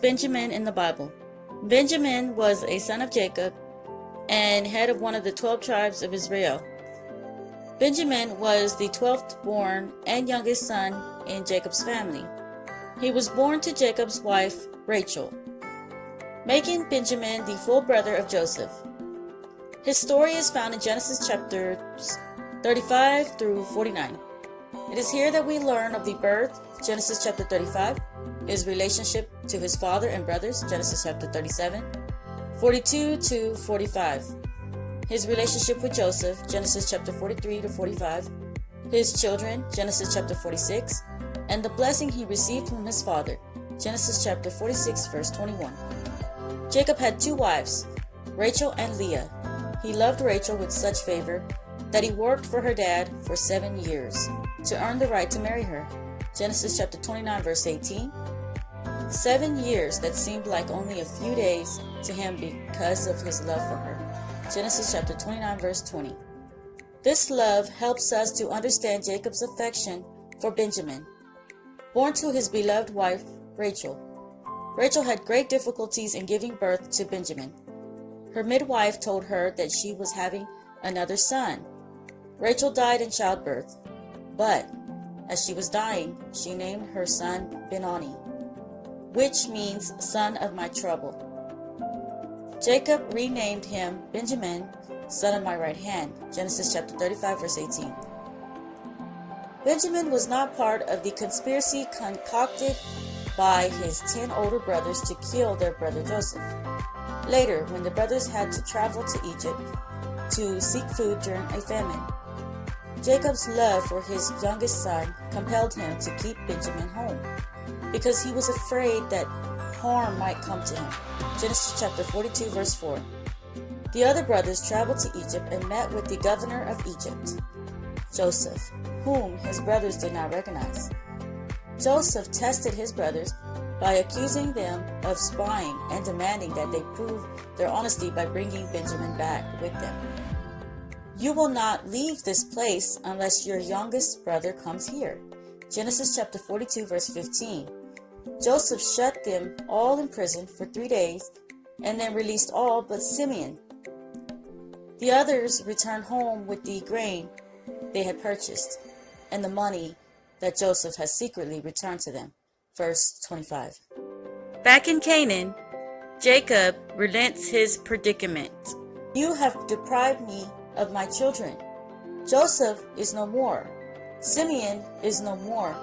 Benjamin in the Bible? Benjamin was a son of Jacob and head of one of the 12 tribes of Israel. Benjamin was the 12th born and youngest son in Jacob's family. He was born to Jacob's wife, Rachel, making Benjamin the full brother of Joseph. His story is found in Genesis chapters 35 through 49. It is here that we learn of the birth, Genesis chapter 35, his relationship to his father and brothers, Genesis chapter 37, 42 to 45, his relationship with Joseph, Genesis chapter 43 to 45, his children, Genesis chapter 46, and the blessing he received from his father, Genesis chapter 46, verse 21. Jacob had two wives, Rachel and Leah. He loved Rachel with such favor that he worked for her dad for 7 years to earn the right to marry her. Genesis chapter 29, verse 18. 7 years that seemed like only a few days to him because of his love for her. Genesis chapter 29, verse 20. This love helps us to understand Jacob's affection for Benjamin, born to his beloved wife, Rachel. Rachel had great difficulties in giving birth to Benjamin. Her midwife told her that she was having another son. Rachel died in childbirth, but as she was dying, she named her son Ben-Oni, which means son of my trouble. Jacob renamed him Benjamin, son of my right hand. Genesis chapter 35, verse 18. Benjamin was not part of the conspiracy concocted by his 10 older brothers to kill their brother Joseph. Later, when the brothers had to travel to Egypt to seek food during a famine, Jacob's love for his youngest son compelled him to keep Benjamin home because he was afraid that harm might come to him. Genesis chapter 42, verse 4. The other brothers traveled to Egypt and met with the governor of Egypt, Joseph, whom his brothers did not recognize. Joseph tested his brothers by accusing them of spying and demanding that they prove their honesty by bringing Benjamin back with them. You will not leave this place unless your youngest brother comes here. Genesis chapter 42, verse 15. Joseph shut them all in prison for 3 days and then released all but Simeon. The others returned home with the grain they had purchased and the money that Joseph had secretly returned to them. Verse 25. Back in Canaan, Jacob relents his predicament. You have deprived me of my children. Joseph is no more. Simeon is no more.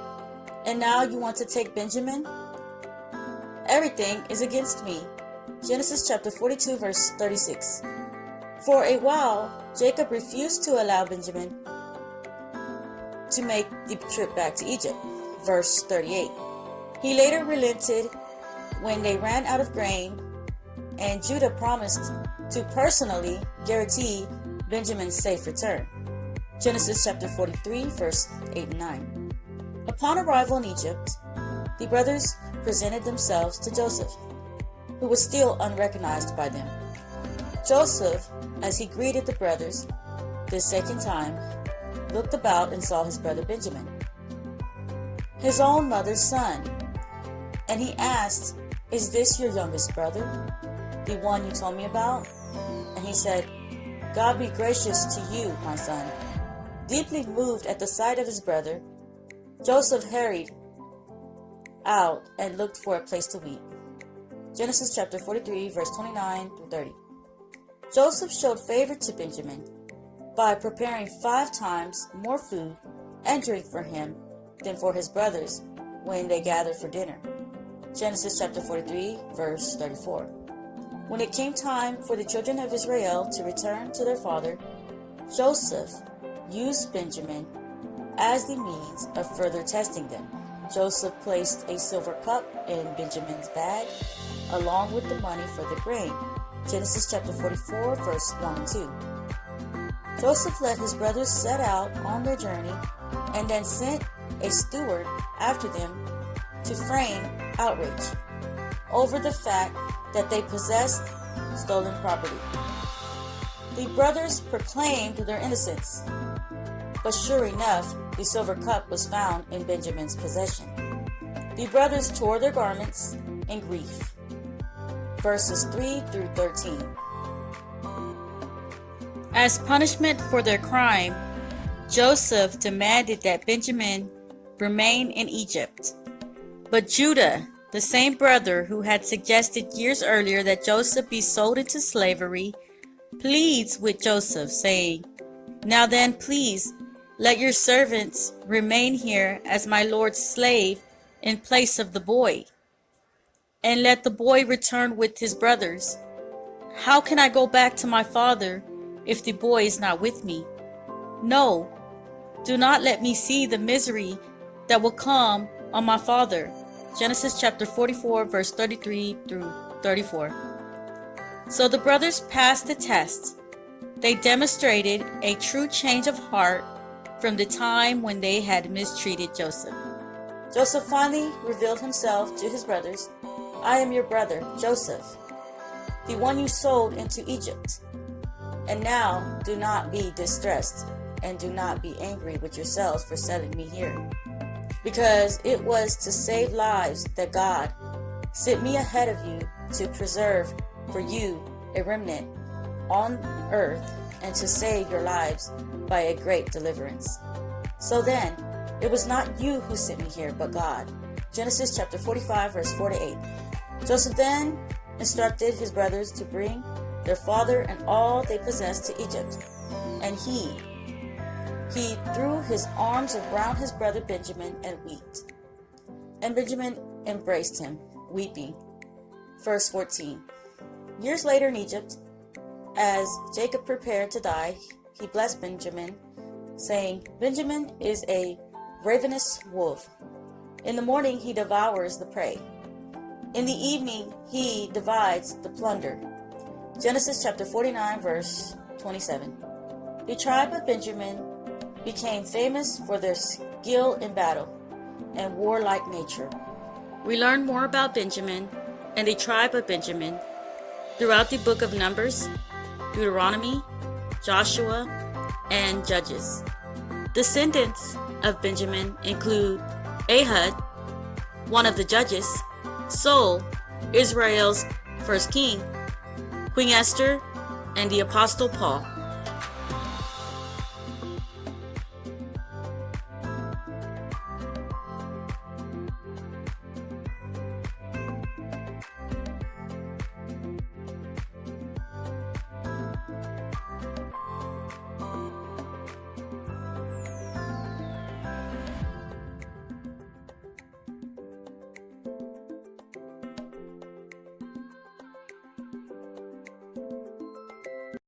And now you want to take Benjamin? Everything is against me. Genesis chapter 42, verse 36. For a while, Jacob refused to allow Benjamin to make the trip back to Egypt. Verse 38. He later relented when they ran out of grain, and Judah promised to personally guarantee Benjamin's safe return. Genesis chapter 43, verse 8 and 9. Upon arrival in Egypt, the brothers presented themselves to Joseph, who was still unrecognized by them. Joseph, as he greeted the brothers this second time, looked about and saw his brother Benjamin, his own mother's son, and he asked, "Is this your youngest brother, the one you told me about?" And he said, "God be gracious to you, my son." Deeply moved at the sight of his brother, Joseph hurried out and looked for a place to weep. Genesis chapter 43, verse 29 through 30. Joseph showed favor to Benjamin by preparing 5 times more food and drink for him than for his brothers when they gathered for dinner. Genesis chapter 43, verse 34. When it came time for the children of Israel to return to their father, Joseph used Benjamin as the means of further testing them. Joseph placed a silver cup in Benjamin's bag along with the money for the grain. Genesis chapter 44, verse 1 and 2. Joseph let his brothers set out on their journey and then sent a steward after them to frame outrage over the fact that they possessed stolen property. The brothers proclaimed their innocence, but sure enough, the silver cup was found in Benjamin's possession. The brothers tore their garments in grief. verses 3 through 13. As punishment for their crime, Joseph demanded that Benjamin remain in Egypt. But Judah, the same brother who had suggested years earlier that Joseph be sold into slavery, pleads with Joseph, saying, "Now then, please, let your servants remain here as my lord's slave in place of the boy, and let the boy return with his brothers. How can I go back to my father if the boy is not with me? No, do not let me see the misery that will come on my father." Genesis chapter 44, verse 33 through 34. So the brothers passed the test. They demonstrated a true change of heart from the time when they had mistreated Joseph. Joseph finally revealed himself to his brothers. "I am your brother, Joseph, the one you sold into Egypt. And now do not be distressed, and do not be angry with yourselves for selling me here, because it was to save lives that God sent me ahead of you to preserve for you a remnant on earth and to save your lives by a great deliverance. So then, it was not you who sent me here, but God." Genesis chapter 45, verse 4 to 8. Joseph then instructed his brothers to bring their father and all they possessed to Egypt, and he threw his arms around his brother Benjamin and wept. And Benjamin embraced him, weeping. Verse 14. Years later in Egypt, as Jacob prepared to die, he blessed Benjamin, saying, "Benjamin is a ravenous wolf. In the morning he devours the prey. In the evening he divides the plunder." Genesis chapter 49, verse 27. The tribe of Benjamin became famous for their skill in battle and warlike nature. We learn more about Benjamin and the tribe of Benjamin throughout the book of Numbers, Deuteronomy, Joshua, and Judges. Descendants of Benjamin include Ehud, one of the judges, Saul, Israel's first king, Queen Esther, and the Apostle Paul.